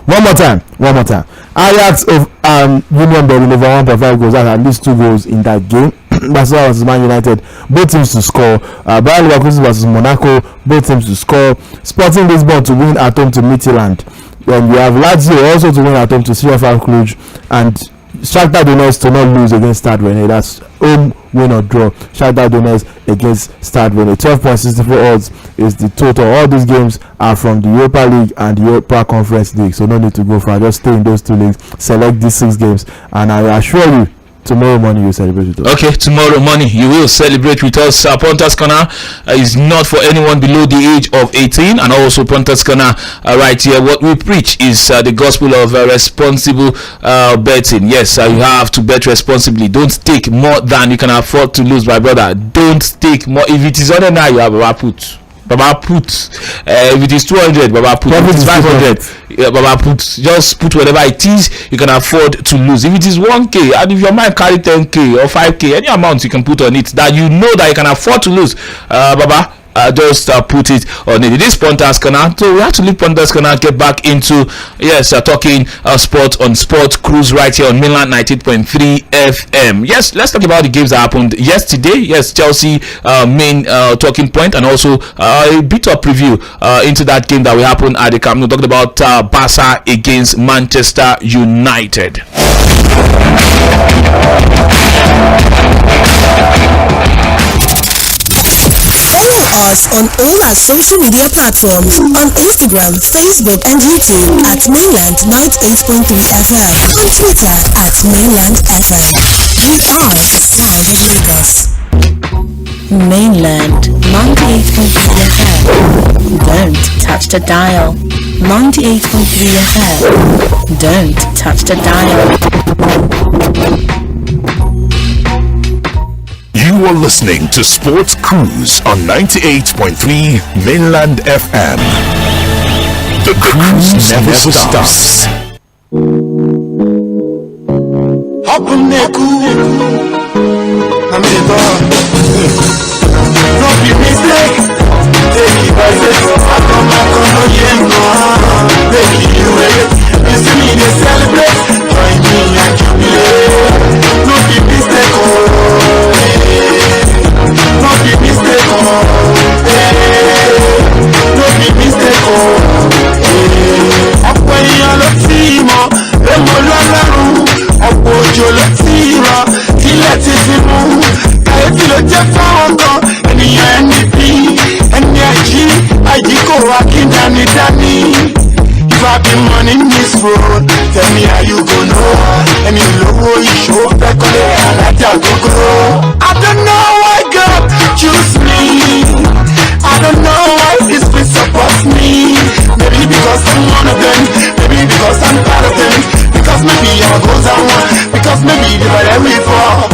one more time. Ajax of Union Berlin over 1.5 goals. That's at least 2 goals in that game. Barcelona versus Man United, both teams to score. Bayer Leverkusen versus Monaco, both teams to score. Sporting Lisbon to win at home to Midtjylland. Then we have Lazio also to win at home to CFR Cluj, and Shakhtar Donetsk to not lose against Stade Rennais. That's home win or draw. Shakhtar Donetsk against Stade Rennais. 12.64 odds is the total. All these games are from the Europa League and the Europa Conference League, so no need to go far. Just stay in those 2 leagues. Select these 6 games, and I assure you, tomorrow morning you celebrate with us. Okay, tomorrow morning you will celebrate with us. Pontas Corner is not for anyone below the age of 18, and also Pontas Corner right here. What we preach is the gospel of responsible betting. Yes, you have to bet responsibly. Don't stake more than you can afford to lose, my brother. Don't stake more. If it is under now, you have a put. Baba put. If it is 200, Baba put. If it is 500, Baba put. Just put whatever it is you can afford to lose. If it is 1k, and if your mind carry 10k or 5k, any amount you can put on it that you know that you can afford to lose, Baba, just put it on it. It is Pontas Corner, so we have to leave Pontas Corner, get back into talking sport on Sport Cruise right here on Mainland 98.3 FM. Yes, let's talk about the games that happened yesterday. Yes, Chelsea main talking point, and also a bit of preview into that game that will happen at the Camp Nou. Talking about Barca against Manchester United. Follow us on all our social media platforms on Instagram, Facebook, and YouTube at Mainland 98.3 FM. On Twitter at Mainland FM. We are live in Lagos. Mainland 98.3 FM. Don't touch the dial. 98.3 FM. Don't touch the dial. You are listening to Sports Cruise on 98.3 Mainland FM. The cruise never stops. ṣe fáwọn kan ènìyàn ẹni bí ẹni ẹjí àjíkò akíndani dání. If I be money in this road, tell me how you go know. Ẹni lówó ìṣó fẹ́kọ̀lé alájà gógó. I don't know why God choose me. I don't know why this place supports me. Maybe because I'm one of them. Maybe because I'm part of them. Because maybe our goals are one. Because maybe they were there before.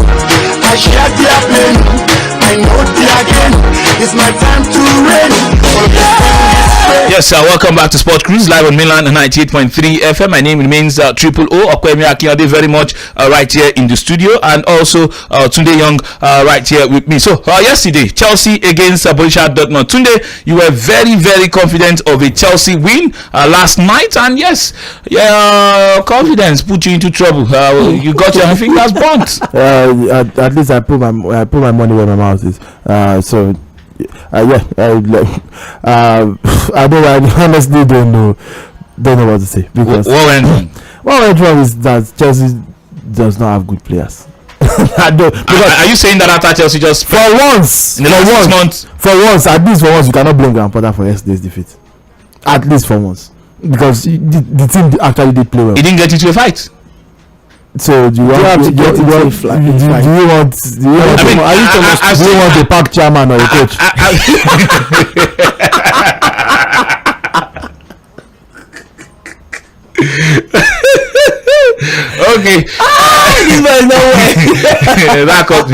I share their pain. I know they again. It's my time to reign. Yes, welcome back to Sport Cruise live on Mainland 98.3 FM. My name remains Triple O Okwemi Akinade, very much right here in the studio, and also Tunde Young right here with me. So yesterday, Chelsea against Borussia Dortmund. Tunde, you were very, very confident of a Chelsea win last night, and yes, confidence put you into trouble. You got your fingers burnt. At least I put my money where my mouth is. I honestly don't know what to say, because what went wrong is that Chelsea does not have good players. Are you saying that after Chelsea just for once, at least for once, you cannot blame Graham Potter for yesterday's defeat. At least for once, because the team actually did play well. He didn't get into a fight. So do you want the park chairman or the coach? Okay. That caught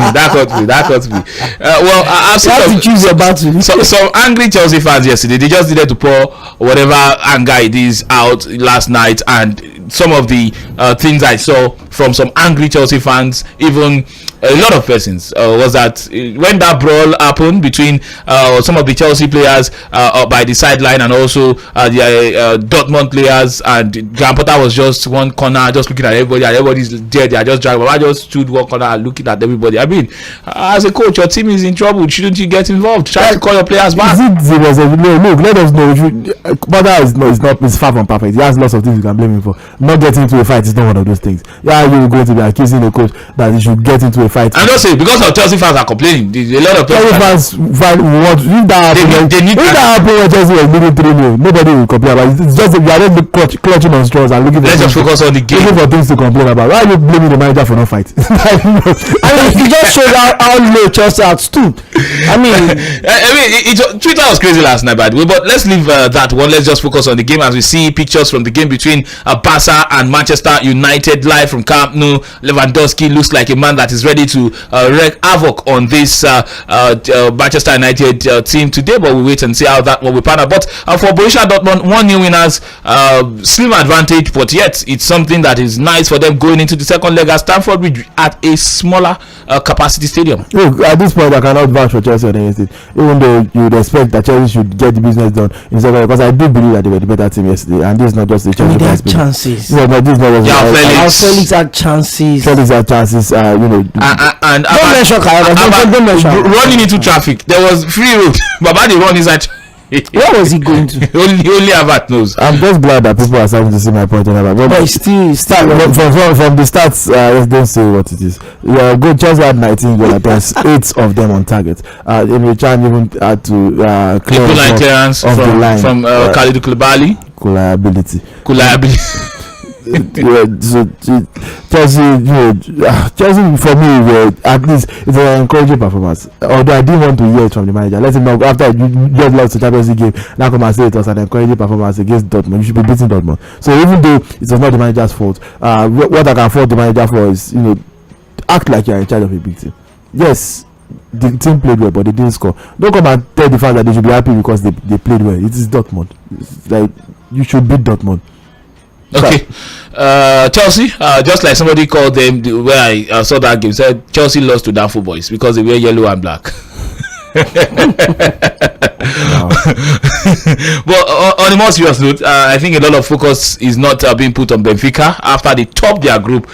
me. Well, I've seen to choose your battle. Some angry Chelsea fans yesterday. They just needed to pour whatever anger it is out last night, and some of the things I saw from some angry Chelsea fans, even a lot of persons, was that when that brawl happened between some of the Chelsea players by the sideline and also the Dortmund players, and Graham Potter was just one corner, just looking at everybody, and everybody's there. They are just dragging. I just stood one corner looking at everybody. I mean, as a coach, your team is in trouble. Shouldn't you get involved? Try to call your players back. Look, let us know. Potter is far from perfect. He has lots of things you can blame him for. Not getting into a fight is not one of those things. Yeah, you're going to be accusing the coach that he should get into a fight. I'm just saying, because of Chelsea fans are complaining. A lot of Chelsea fans want if that happened when Chelsea was leading 3-0, nobody will complain about it. It's just you are just clutching on straws and looking for let's just focus on the game. Looking for things to complain about. Why are you blaming the manager for not fighting? I mean, it just shows how low Chelsea had stood. I mean, Twitter was crazy last night, by the way. But let's leave that one. Let's just focus on the game as we see pictures from the game between Barca and Manchester United live from Camp Nou. Lewandowski looks like a man that is ready to wreak havoc on this Manchester United team today. But we wait and see how that will pan out. But for Borussia Dortmund, 1-0 winners, slim advantage, but yet it's something that is nice for them going into the second leg at Stamford Bridge at a smaller capacity stadium. Look, at this point, I cannot vouch for Chelsea or anything, even though you would expect that Chelsea should get the business done in second, because I do believe that they were the better team yesterday, and this is not just the Chelsea. They had chances. No, this is not Felix had chances. Felix had chances, and don't mention running into traffic. There was free road. Baba they run inside. Where was he going to? only Havertz knows. I'm just glad that people are starting to see my point on that. But still from the stats, let's don't say what it is. Yeah, good. Chelsea had 19 goal attempts, 8 of them on target. In which I even had to clear clearance from Khalidou Koulibaly. Koulibaly. So Chelsea for me, at least it's an encouraging performance. Although I didn't want to hear it from the manager. Let him know after you just lost the Champions League game. Now come and say it was an encouraging performance against Dortmund. You should be beating Dortmund. So even though it was not the manager's fault, what I can fault the manager for is act like you are in charge of a big team. Yes, the team played well, but they didn't score. Don't come and tell the fans that they should be happy because they played well. It is Dortmund. It's like you should beat Dortmund. Okay, Chelsea, just like somebody called them where I saw that game, said Chelsea lost to Danfo Boys because they wear yellow and black. But on a more serious note, I think a lot of focus is not being put on Benfica after they topped their group.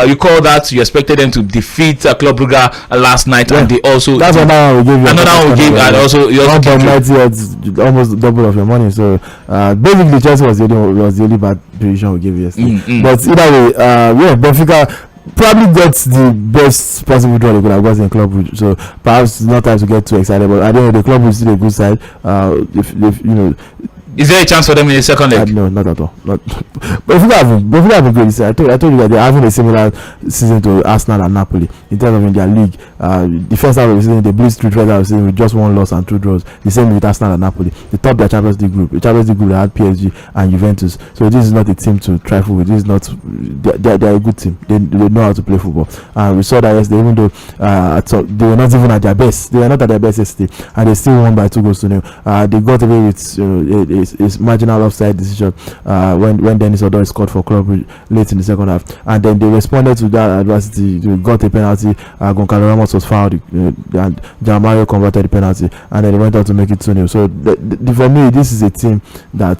You call that you expected them to defeat Club Brugge last night, and they also that's another one we gave you. Another one we gave, and also you also almost double of your money. So basically, Chelsea was the only bad position we gave you yesterday. But either way, Benfica. probably got the best possible draw they could have gotten in Club Brugge. So perhaps not time to get too excited. But I don't know. The Club is still a good side. If you know. Is there a chance for them in the second leg? No, not at all. But if you have a great season, I told you that they're having a similar season to Arsenal and Napoli in terms of in their league. The first half of the season, they blew through the half of the season with just 1 loss and 2 draws. The same with Arsenal and Napoli. They topped their Champions League group. The Champions League group, they had PSG and Juventus. So this is not a team to trifle with. This is not. They're a good team. They know how to play football. And we saw that yesterday, even though they were not even at their best. They were not at their best yesterday, and they still won by 2-0. They got away with it's marginal offside decision when Dennis Odoi scored for Club late in the second half, and then they responded to that adversity. They got a penalty. Goncalo Ramos was fouled, and Mario converted the penalty, and then they went on to make it 2-0. So for me, this is a team that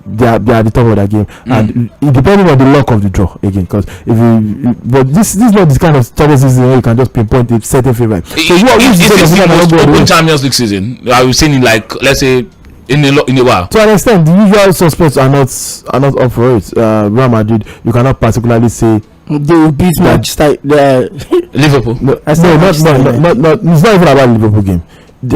they are at the top of that game, and it depending on the luck of the draw again. Because but this is not this kind of Champions League season where you can just pinpoint a certain favorite. So it's the most open Champions League season. We've seen in, like, let's say, in a while. To an extent, the usual suspects are not up for it. Real Madrid, you cannot particularly say they will beat Manchester Liverpool. No, it's not even about the Liverpool game.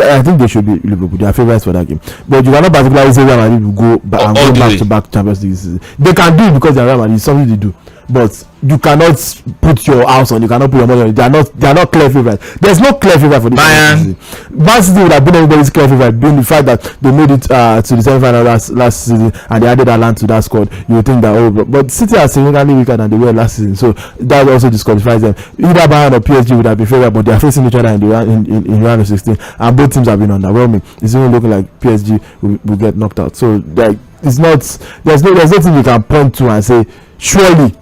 I think they should be Liverpool. They are favourites for that game. But you cannot particularly say Real Madrid will go back to back Champions League season. They can do it because they are Real Madrid. It's something they do. But you cannot put your house on. You cannot put your money on it. They are not clear favourites. There's no clear favourite for this season. Man City would have been everybody's clear favourite, being the fact that they made it to the semi-final last season and they added Haaland to that squad. You would think that but City are significantly weaker than they were last season, so that also disqualifies them. Either Bayern or PSG would have been favourite, but they are facing each other in round of 16, and both teams have been underwhelming. It's even looking like PSG will get knocked out. So it's not. There's nothing you can point to and say surely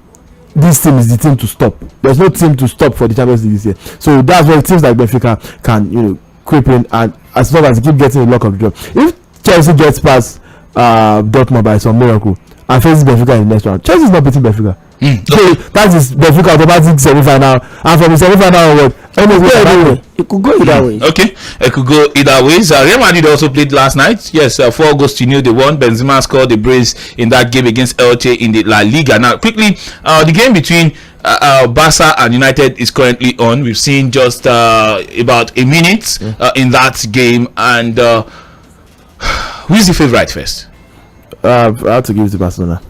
this team is the team to stop. There's no team to stop for the Champions League this year. So that's where teams like Benfica can creep in, and as long as they keep getting a lock of the job. If Chelsea gets past Dortmund by some miracle and faces Benfica in the next round, Chelsea is not beating Benfica. So that is Benfica automatic semi-final, and from the semi-final onward, it could go either way. Okay, it could go either ways. Real Madrid also played last night. Yes, 4-0 they won. Benzema scored the brace in that game against Elche in the La Liga. Now, quickly, the game between Barca and United is currently on. We've seen just about a minute in that game, and who is the favourite first? I have to give it to Barcelona.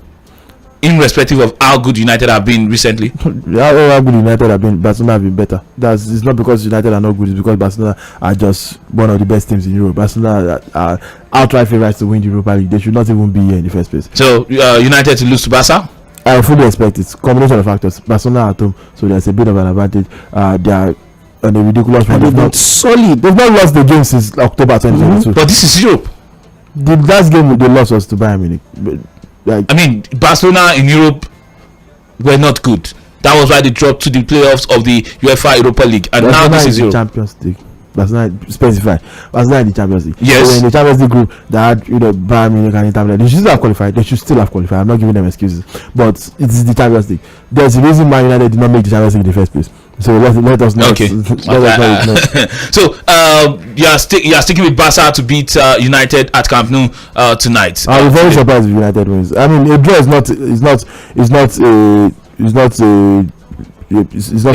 Irrespective of how good United have been recently. How good United have been, Barcelona have been better. It's not because United are not good, it's because Barcelona are just one of the best teams in Europe. Barcelona are outright favourites to win the Europa League. They should not even be here in the first place. So United to lose to Barca? I fully expect it. Combination of factors. Barcelona at home, so there's a bit of an advantage. They are on a ridiculous run. They've not solid. They've not lost the game since October 2022. But this is Europe. The last game they lost was to Bayern Munich. I mean, Barcelona in Europe were not good. That was why they dropped to the playoffs of the UEFA Europa League, and Barcelona now this is Europe. Champions League. Barcelona specify. Barcelona in the Champions League. Yes. So in the Champions League group, they had Bayern Munich and Inter Milan. They should still have qualified. They should still have qualified. I'm not giving them excuses, but it is the Champions League. There's a reason Man United did not make the Champions League in the first place. So let us know. Okay. So you are sticking with Barca to beat United at Camp Nou tonight. I'm very surprised if United wins. I mean, a draw is not a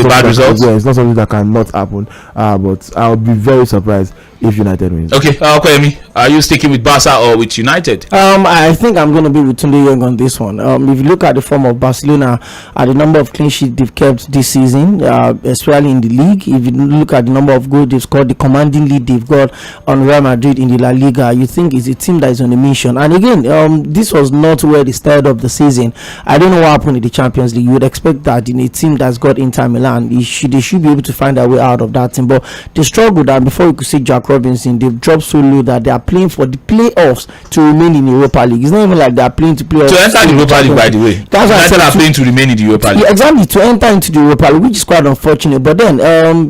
bad result. It's not something that cannot happen. But I'll be very surprised if United wins. Okay, Kwemi, are you sticking with Barca or with United? I think I'm going to be with Tunde Young on this one. If you look at the form of Barcelona, at the number of clean sheets they've kept this season, especially in the league, if you look at the number of goals they've scored, the commanding lead they've got on Real Madrid in the La Liga, you think it's a team that is on a mission. And again, this was not where they started up the season. I don't know what happened in the Champions League. You would expect that in a team that's got Inter Milan, they should be able to find their way out of that team. But they struggled, and before you could see Jack Robinson, they've dropped so low that they are playing for the playoffs to remain in the Europa League. It's not even like they are playing to playoffs. To enter the Europa League, by the way. That's why United are playing to remain in the Europa League. Yeah, exactly, to enter into the Europa League, which is quite unfortunate. But then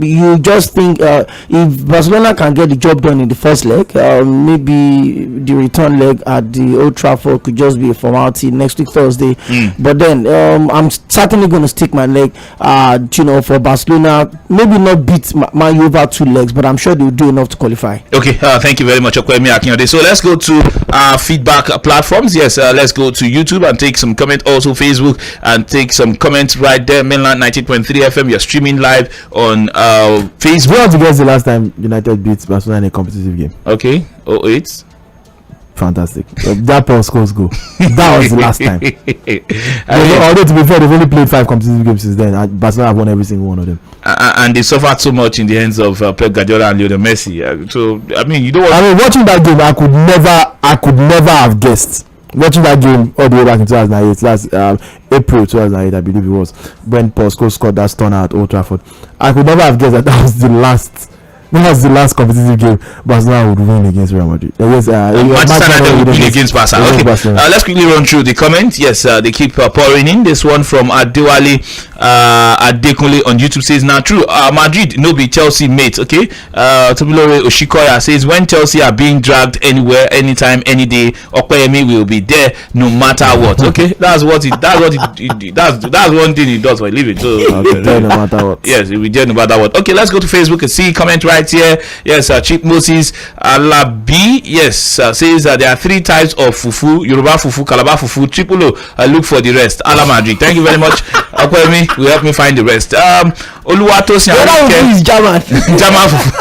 you just think if Barcelona can get the job done in the first leg, maybe the return leg at the Old Trafford could just be a formality next week Thursday. But then I'm certainly going to stick my leg for Barcelona, maybe not beat Man U over 2 legs, but I'm sure they'll do enough to qualify. Okay, thank you very much, Okwemi Akinode. So let's go to feedback platforms. Yes, let's go to YouTube and take some comment. Also Facebook and take some comments right there. Mainland 90.3 FM. You're streaming live on Facebook. When was the last time United beat Barcelona in a competitive game? Okay, 08. Fantastic. That Paul Scholes goal. That was the last time. Although to be fair, they've only played 5 competitive games since then, and Barcelona have won every single one of them. And they suffered so much in the hands of Pep Guardiola and Lionel Messi. So I mean, you don't want. I mean, watching that game, I could never have guessed. Watching that game all the way back in 2008, last April 2008, I believe it was, when Paul Scholes scored that stunner at Old Trafford. I could never have guessed that was the last competitive game Barcelona would win against Real Madrid. Manchester United would win against Barca. Okay, let's quickly run through the comments. Yes, they keep pouring in. This one from Adewale Adekunle on YouTube says, "Now true, Madrid no be Chelsea mate." Okay, Tobilore Oshikoya says, "When Chelsea are being dragged anywhere, anytime, any day, Okoyemi will be there no matter what." Okay, that's one thing he does for a living. So no matter what. Yes, he will be there no matter what. Okay, let's go to Facebook and see comment right here. Yes, Chief Moses Alabi, yes, says there are 3 types of fufu: Yoruba fufu, Calabar fufu, Triple O. Look for the rest. Ala Madrid. Thank you very much. Akwemi will help me find the rest. Oluwatosin Arike is German. German fufu.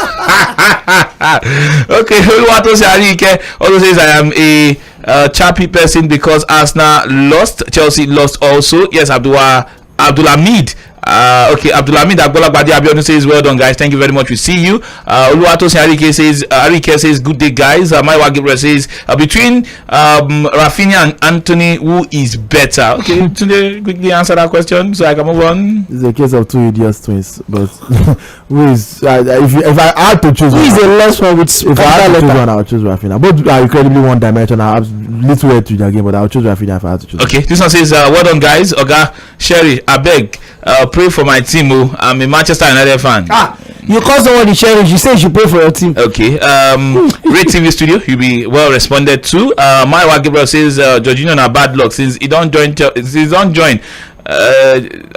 Okay, Oluwatosin Arike also says, "I am a chappy person because Arsenal lost, Chelsea lost also." Yes, Abdulhamid. Okay, Abdulhamid Agbolagbadi Abiodun says, "Well done, guys. Thank you very much. We see you." Oluwatosin Arike says, "Good day, guys." Maiwa Gabriel says, "Between Rafinha and Anthony, who is better?" Okay, today quickly answer that question so I can move on. It's a case of 2 idiots twins, but who is? If I had to choose, who is the last one with? If I had to choose one, I would choose Rafinha. Both are incredibly one-dimensional. I have little way to their game, but I would choose Rafinha if I had to choose. Okay, this one says, "Well done, guys." Oga Sherry, abeg, pray for my team. I'm a Manchester United fan. You call somebody Sherry, you say you should pray for your team. Okay, Ray TV Studio, you'll be well responded to. Maiwa Gabriel says, "Jorginho na bad luck since he don't join.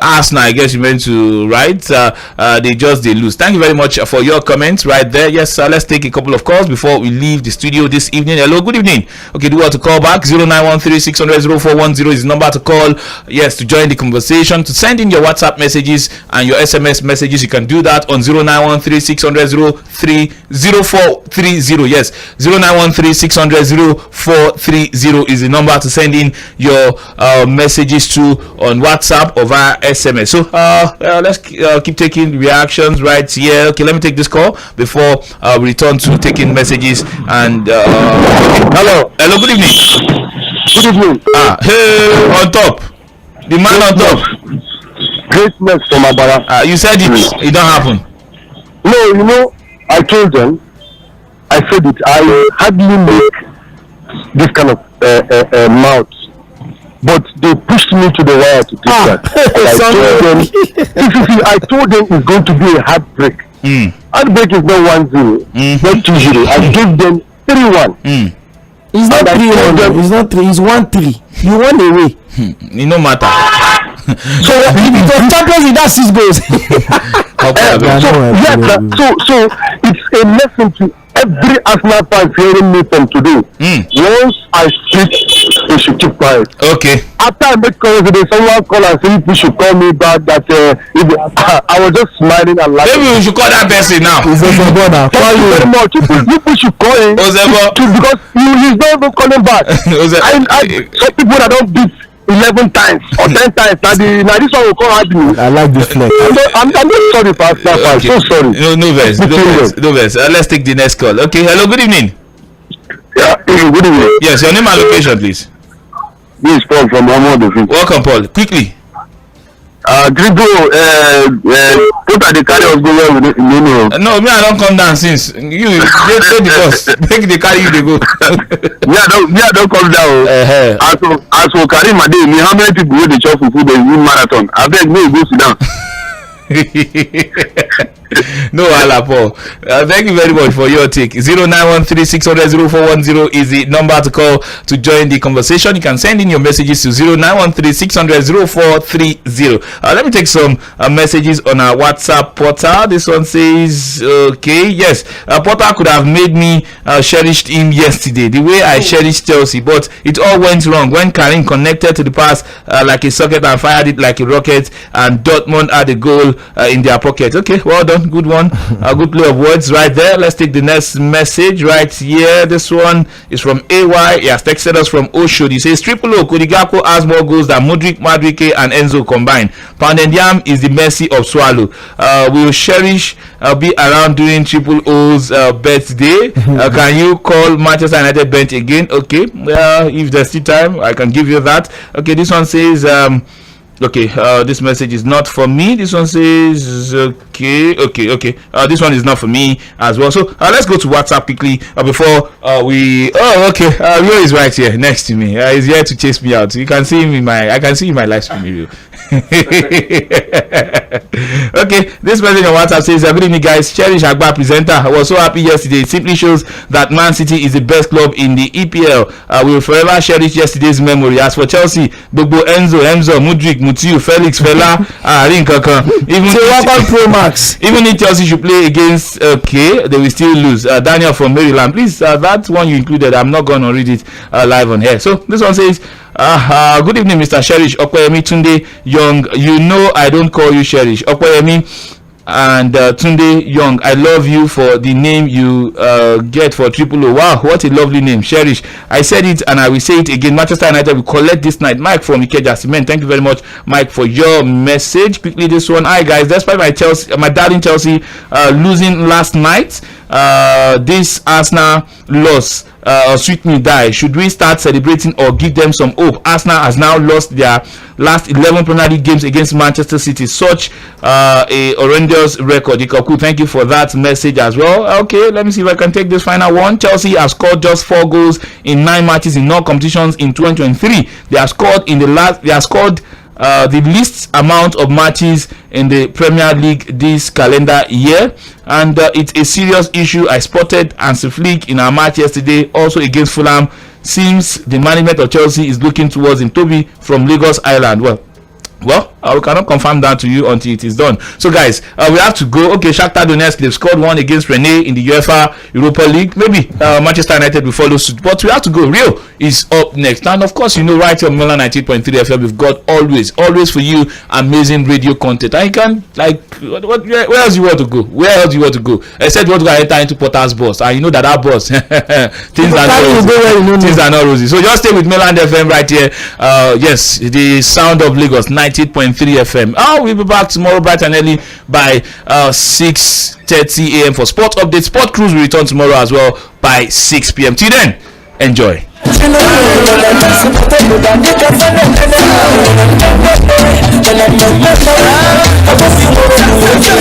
Arsenal, I guess you meant to write. They lose." Thank you very much for your comments right there. Yes, let's take a couple of calls before we leave the studio this evening. Hello, good evening. Okay, do you want to call back? 0913-600-0410 is the number to call. Yes, to join the conversation, to send in your WhatsApp messages and your SMS messages. You can do that on 0913-600-0430. Yes, 0913-600-0430 is the number to send in your messages to on WhatsApp or via SMS. So let's keep taking reactions right here. Okay, let me take this call before we return to taking messages. And hello, good evening. Good evening. Hey, on top, the man on top. Greatness from Abara. You said it don't happen. No, I told them. I said it. I hardly make this kind of mouth. But they pushed me to the wire to take that. I told them it's going to be a heartbreak. Heartbreak is not 1-0, not 2-0. I gave them 3-1. It's not 3-1. It's not 3. It's 1-3. You won away. It no matter. So the champions in that 6 goals. So it's a lesson to every Arsenal fan hearing me from today. Once I speak, they should keep quiet. Okay. After I make comments, someone call and say you should call me back. That I was just smiling and laughing. Maybe we should call that person now. Thank you very much. People should call him because he's not even calling back. I some people that don't beat 11 times or 10 times. Now this one will come at me. I like this flex. I'm not sorry for Arsenal fans. So sorry. No verse. Let's take the next call. Okay. Hello. Good evening. Yeah. Good evening. Yes. Your name and location, please. This is Paul from Amado. Welcome, Paul. Quickly. Grigo, put at the carry us go well with no, me I don't come down since you take the bus. Take the carry you they go. me I don't come down. As for carry my day, me how many people will they chop for food in marathon? I beg me go sit down. No, Alapo. Thank you very much for your take. 0913-600-0410 is the number to call to join the conversation. You can send in your messages to 0913-600-0430. Let me take some messages on our WhatsApp portal. This one says, okay, yes, Potter could have made me cherished him yesterday, the way I cherished Chelsea, but it all went wrong when Karim connected to the pass like a socket and fired it like a rocket, and Dortmund had a goal in their pocket. Okay, well done, good one. A good play of words right there. Let's take the next message right here. This one is from AY. He has texted us from Oshodi. He says Triple O, Cody Gakpo has more goals than Mudryk, Madueke and Enzo combined. Pounded Yam is the Messi of Swallow. We will cherish be around during Triple O's birthday. Can you call Manchester United bench again? Okay, if there's still time, I can give you that. Okay, this one says okay, this message is not for me. This one says okay. This one is not for me as well. So let's go to WhatsApp quickly before we. Oh, okay. Rio is right here next to me. He's here to chase me out. You can see him in my. I can see him in my live stream video. Okay, this message on WhatsApp says, good evening guys, Cherish Agba presenter. I was so happy yesterday. It simply shows that Man City is the best club in the EPL. We will forever cherish yesterday's memory. As for Chelsea, Gbogbo Enzo, Mudryk, Mutiu, Felix, Fela, even if Chelsea should play against they will still lose. Daniel from Maryland, please, that one you included, I'm not going to read it live on here. So this one says, good evening, Mr. Cherish Okoyemi Tunde Young. You know I don't call you Cherish. Okoyemi and Tunde Young, I love you for the name you get for Triple O. Wow, what a lovely name, Cherish. I said it and I will say it again. Manchester United will collect this night. Mike from Ikeja Cement. Thank you very much, Mike, for your message. Quickly, this one. Hi guys, despite my darling Chelsea losing last night, this Arsenal loss sweet me die. Should we start celebrating or give them some hope? Arsenal has now lost their last 11 Premier League games against Manchester City. Such a horrendous record. Ikoku, thank you for that message as well. Okay, let me see if I can take this final one. Chelsea have scored just 4 goals in 9 matches in all competitions in 2023. They have scored the least amount of matches in the Premier League this calendar year, and it's a serious issue. I spotted Hansi Flick in our match yesterday, also against Fulham. Seems the management of Chelsea is looking towards Toby from Lagos Island. Well, I cannot confirm that to you until it is done. So guys, we have to go. Okay, Shakhtar Donetsk, they've scored 1 against Rennes in the UEFA Europa League. Maybe Manchester United will follow suit, but we have to go. Rio is up next, and of course, you know, right here on Milan 98.3 FM, we've got always for you amazing radio content. And you can, like, where else you want to go? Except you want to enter into Potter's bus, and you know that bus things are not rosy. So just stay with Milan FM right here. Yes, the sound of Lagos 98.3 FM. We'll be back tomorrow bright and early by 6:30 a.m. for Sport Update. Sport Cruise will return tomorrow as well by 6 p.m. Till then, enjoy.